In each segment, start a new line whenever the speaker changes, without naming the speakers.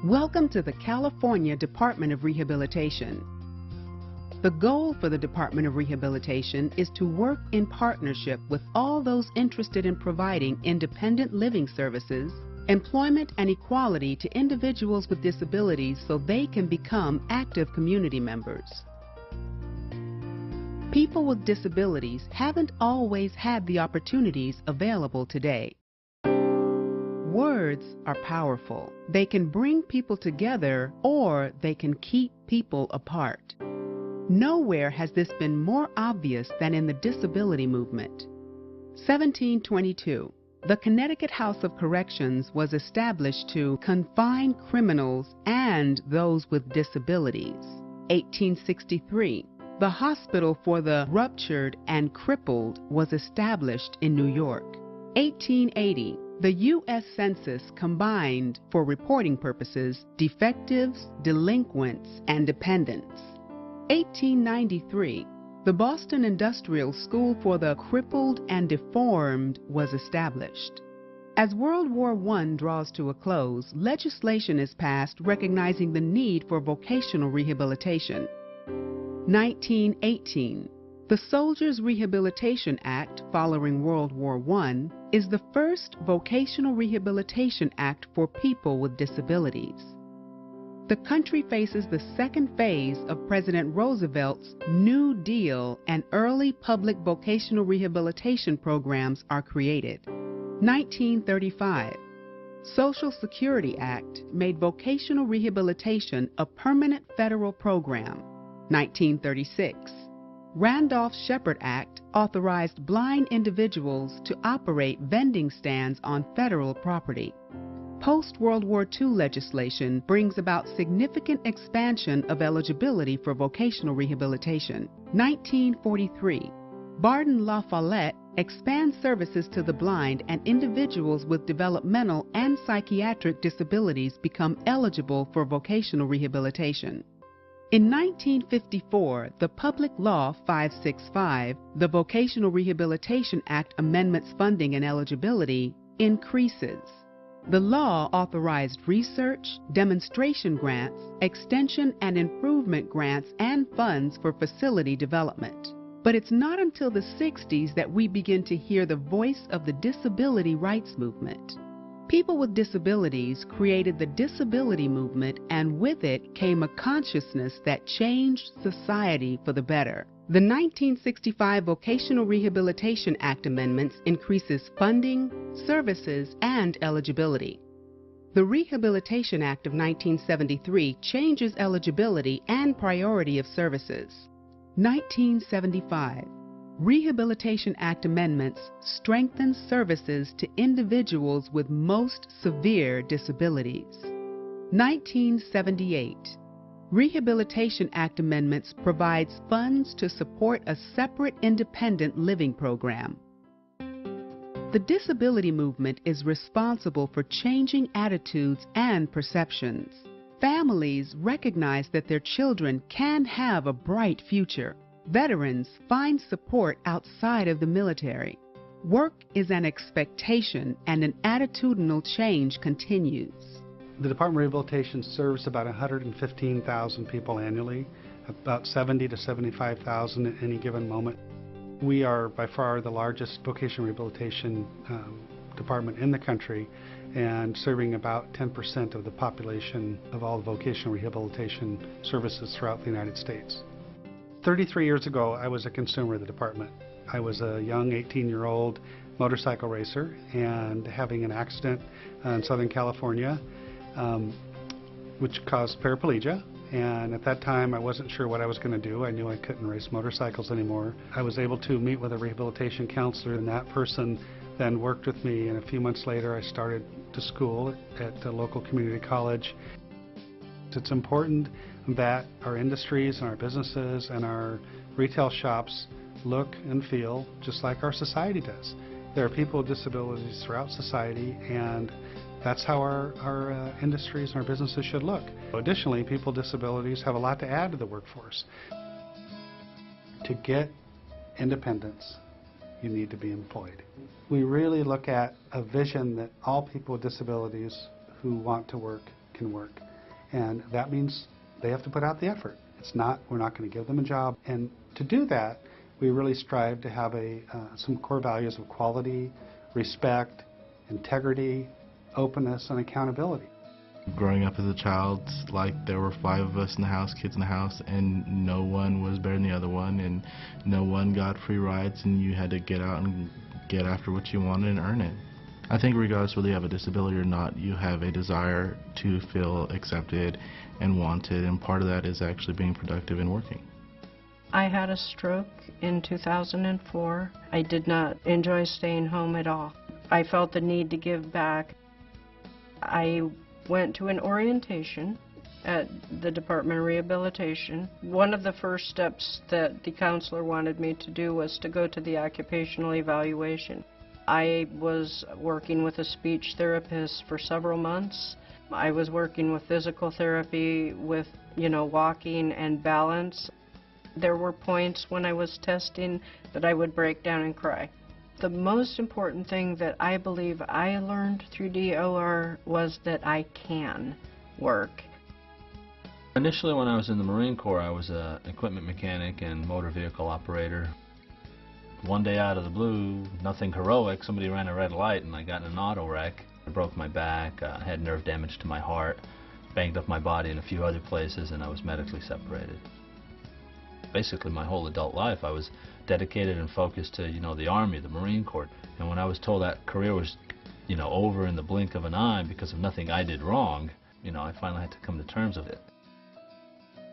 Welcome to the California Department of Rehabilitation. The goal for the Department of Rehabilitation is to work in partnership with all those interested in providing independent living services, employment, and equality to individuals with disabilities so they can become active community members. People with disabilities haven't always had the opportunities available today. Words are powerful. They can bring people together or they can keep people apart. Nowhere has this been more obvious than in the disability movement. 1722. The Connecticut House of Corrections was established to confine criminals and those with disabilities. 1863. The Hospital for the Ruptured and Crippled was established in New York. 1880. The U.S. Census combined, for reporting purposes, defectives, delinquents, and dependents. 1893. The Boston Industrial School for the Crippled and Deformed was established. As World War I draws to a close, legislation is passed recognizing the need for vocational rehabilitation. 1918. The Soldiers' Rehabilitation Act, following World War I, is the first vocational rehabilitation act for people with disabilities. The country faces the second phase of President Roosevelt's New Deal, and early public vocational rehabilitation programs are created. 1935. Social Security Act made vocational rehabilitation a permanent federal program. 1936. Randolph-Shepard Act authorized blind individuals to operate vending stands on federal property. Post-World War II legislation brings about significant expansion of eligibility for vocational rehabilitation. 1943. Barton La Follette expands services to the blind, and individuals with developmental and psychiatric disabilities become eligible for vocational rehabilitation. In 1954, the Public Law 565, the Vocational Rehabilitation Act Amendments funding and eligibility, increases. The law authorized research, demonstration grants, extension and improvement grants, and funds for facility development. But it's not until the 60s that we begin to hear the voice of the disability rights movement. People with disabilities created the disability movement, and with it came a consciousness that changed society for the better. The 1965 Vocational Rehabilitation Act amendments increases funding, services, and eligibility. The Rehabilitation Act of 1973 changes eligibility and priority of services. 1975. Rehabilitation Act amendments strengthen services to individuals with most severe disabilities. 1978. Rehabilitation Act amendments provides funds to support a separate independent living program. The disability movement is responsible for changing attitudes and perceptions. Families recognize that their children can have a bright future. Veterans find support outside of the military. Work is an expectation, and an attitudinal change continues.
The Department of Rehabilitation serves about 115,000 people annually, about 70 to 75,000 at any given moment. We are by far the largest vocational rehabilitation department in the country, and serving about 10% of the population of all vocational rehabilitation services throughout the United States. 33 years ago, I was a consumer of the department. I was a young 18-year-old motorcycle racer and having an accident in Southern California, which caused paraplegia. And at that time, I wasn't sure what I was going to do. I knew I couldn't race motorcycles anymore. I was able to meet with a rehabilitation counselor, and that person then worked with me. And a few months later, I started to school at the local community college. It's important that our industries and our businesses and our retail shops look and feel just like our society does. There are people with disabilities throughout society, and that's how our industries and our businesses should look. Additionally, people with disabilities have a lot to add to the workforce. To get independence, you need to be employed. We really look at a vision that all people with disabilities who want to work can work. And that means they have to put out the effort. We're not going to give them a job. And to do that, we really strive to have some core values of quality, respect, integrity, openness, and accountability.
Growing up as a child, like there were 5 of us in the house, kids in the house, and no one was better than the other one, and no one got free rides, and you had to get out and get after what you wanted and earn it. I think regardless whether you have a disability or not, you have a desire to feel accepted and wanted, and part of that is actually being productive and working.
I had a stroke in 2004. I did not enjoy staying home at all. I felt the need to give back. I went to an orientation at the Department of Rehabilitation. One of the first steps that the counselor wanted me to do was to go to the occupational evaluation. I was working with a speech therapist for several months. I was working with physical therapy with, walking and balance. There were points when I was testing that I would break down and cry. The most important thing that I believe I learned through DOR was that I can work.
Initially, when I was in the Marine Corps, I was an equipment mechanic and motor vehicle operator. One day out of the blue, nothing heroic, somebody ran a red light and I got in an auto wreck. I broke my back, had nerve damage to my heart, banged up my body in a few other places, and I was medically separated. Basically my whole adult life I was dedicated and focused to, the Army, the Marine Corps. And when I was told that career was, over in the blink of an eye because of nothing I did wrong, I finally had to come to terms with it.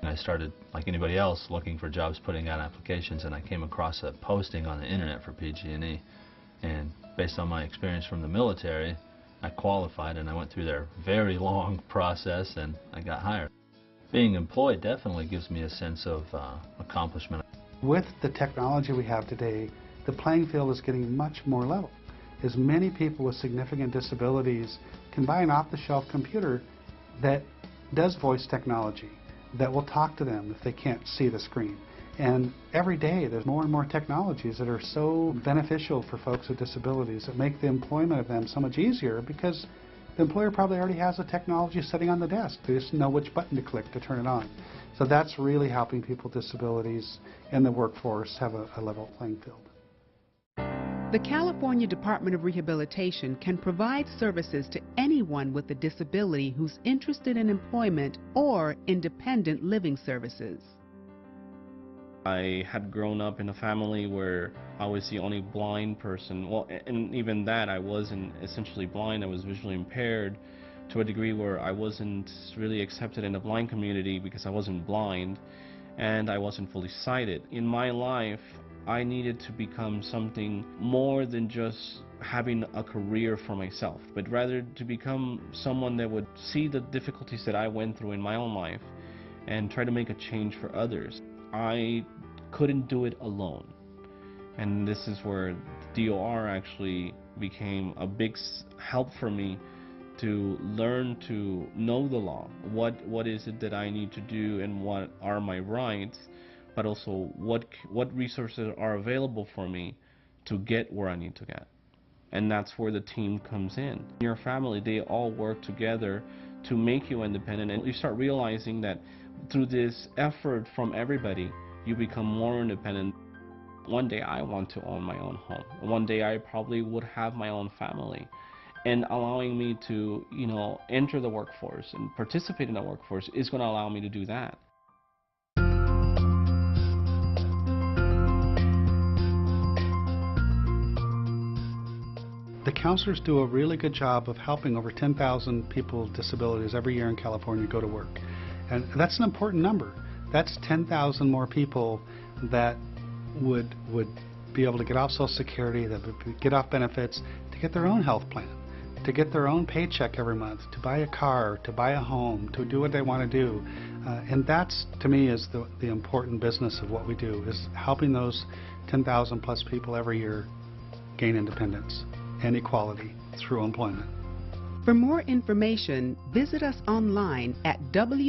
And I started, like anybody else, looking for jobs, putting out applications, and I came across a posting on the internet for PG&E. And based on my experience from the military, I qualified and I went through their very long process and I got hired. Being employed definitely gives me a sense of accomplishment.
With the technology we have today, the playing field is getting much more level. As many people with significant disabilities can buy an off-the-shelf computer that does voice technology, that will talk to them if they can't see the screen. And every day there's more and more technologies that are so beneficial for folks with disabilities that make the employment of them so much easier because the employer probably already has the technology sitting on the desk. They just know which button to click to turn it on. So that's really helping people with disabilities in the workforce have a level playing field.
The California Department of Rehabilitation can provide services to anyone with a disability who's interested in employment or independent living services.
I had grown up in a family where I was the only blind person. Well, and even that, I wasn't essentially blind. I was visually impaired to a degree where I wasn't really accepted in the blind community because I wasn't blind and I wasn't fully sighted. In my life, I needed to become something more than just having a career for myself, but rather to become someone that would see the difficulties that I went through in my own life and try to make a change for others. I couldn't do it alone, and this is where DOR actually became a big help for me to learn to know the law. What is it that I need to do and what are my rights, but also what resources are available for me to get where I need to get. And that's where the team comes in. Your family, they all work together to make you independent, and you start realizing that through this effort from everybody, you become more independent. One day I want to own my own home. One day I probably would have my own family. And allowing me to, enter the workforce and participate in the workforce is going to allow me to do that.
The counselors do a really good job of helping over 10,000 people with disabilities every year in California go to work. And that's an important number. That's 10,000 more people that would be able to get off Social Security, that would get off benefits, to get their own health plan, to get their own paycheck every month, to buy a car, to buy a home, to do what they want to do. And that's, to me, is the important business of what we do, is helping those 10,000 plus people every year gain independence and equality through employment.
For more information, visit us online at www.dor.ca.gov.